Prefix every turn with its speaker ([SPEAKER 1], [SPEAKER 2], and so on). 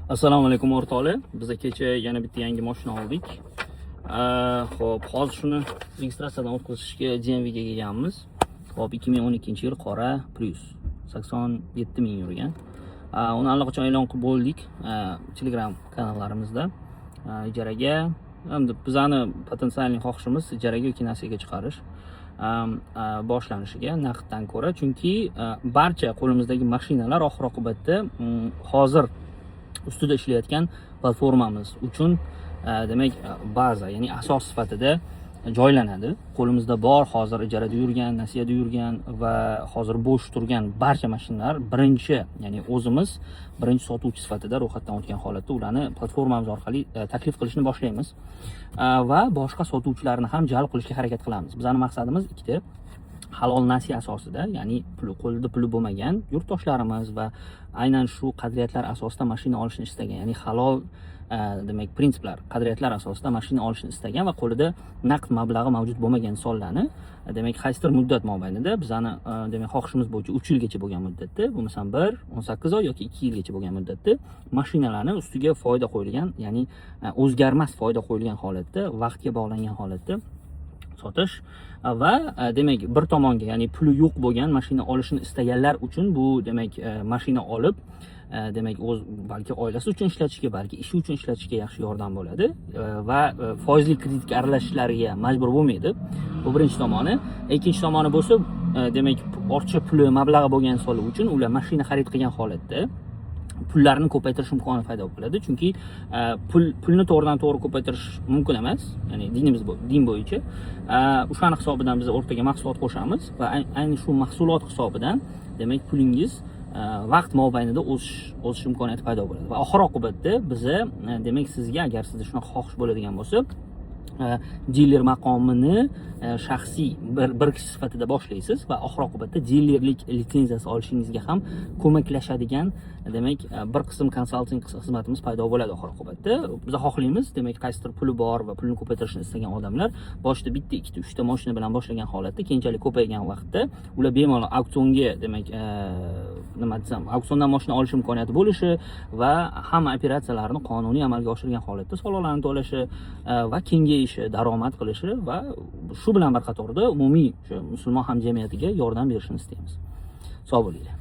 [SPEAKER 1] Assalomu alaykum o'rtoqlar. Biz kecha yana bitta yangi mashina oldik. Xo'p, hozir shuni registratsiyadan o'tkazishga DMVga kelganmiz. Xo'p, 2012-yil qora plus 87 ming yurgan. Uni allaqachon e'lon qilib bo'ldik Telegram kanallarimizda. Ijaraga, hamda bizning potensial xohishimiz ijaraga yoki nasiyaga chiqarish boshlanishiga naqddan ko'ra, chunki barcha qo'limizdagi mashinalar oxir oqibatda hozir ustida ishlayotgan platformamiz uchun demak baza, ya'ni asos sifatida joylanadi. Qo'limizda bor hozir ijarada yurgan, nasiyada yurgan va hozir bo'sh turgan barcha mashinalar ya'ni o'zimiz birinchi sotuvchi sifatida ro'yxatdan o'tgan holatda ularni platformamiz orqali taklif qilishni boshlaymiz va boshqa sotuvchilarni ham jalb qilishga harakat qilamiz. Bizning maqsadimiz ikkita: halol nasiya asosida, ya'ni qo'lida puli bo'lmagan yurtdoshlarimiz va aynan shu qadriyatlar asosida mashina olishni istagan, ya'ni halol demak prinsiplar, qadriyatlar asosida mashina olishni istagan va qo'lida naqd mablag'i mavjud bo'lmagan insonlarni demak qaysidir muddat mobaynida bizani demak xohishimiz bo'yicha 3 yilgacha bo'lgan muddatda, bo'lmasam 18 oy yoki 2 yilgacha bo'lgan muddatda mashinalarni ustiga foyda qo'yilgan, ya'ni o'zgarmas foyda qo'yilgan holatda, vaqtga bog'langan holatda sotish va demak bir tomonga, ya'ni puli yo'q bo'lgan mashina olishni istaganlar uchun bu demak mashina olib demak o'z balki oilasi uchun ishlatishga, balki ishi uchun ishlatishga yaxshi yordam bo'ladi va foizli kreditga aralashishlariga majbur bo'lmaydi. Bu birinchi tomoni. Ikkinchi tomoni bo'lsa, demak ortiqcha puli, mablag'i bo'lgan insonlar uchun ular mashina xarid qilgan holatda pullarni ko'paytirish imkoni paydo bo'ladi. Chunki pulni to'g'ridan to'g'ri ko'paytirish mumkin emas, ya'ni din bo'yicha. O'shani hisobidan biz o'rtaga mahsulot qo'shamiz va ayni shu mahsulot hisobidan demak pulingiz vaqt mobaynida o'sish imkoniyati paydo bo'ladi. Va oxir oqibatda biza demak sizga, agar sizda shunaqa xohish bo'ladigan bo'lsa, diler maqomini shaxsiy bir kishi sifatida boshlaysiz va oxir oqibatda dilerlik litsenziyasi olishingizga ham ko'maklashadigan demak bir qism konsalting xizmatimiz paydo bo'ladi oxir oqibatda. Biz xohlaymiz, demak qaysidir puli bor va pulni ko'paytirishni istagan odamlar boshida bitta, ikkita, uchta mashina bilan boshlagan holatda keyinchalik ko'paygan vaqtda ular bemalol auksionga demak nima desam, auksiondan mashina olish imkoniyati bo'lishi va hamma operatsiyalarni qonuniy amalga oshirgan holatda soliqlarni to'lashi va kengayishi, daromad qilishi va shu bilan bir qatorda umumiy musulmon hamjamiyatiga yordam berishini istaymiz. Sog' bo'linglar.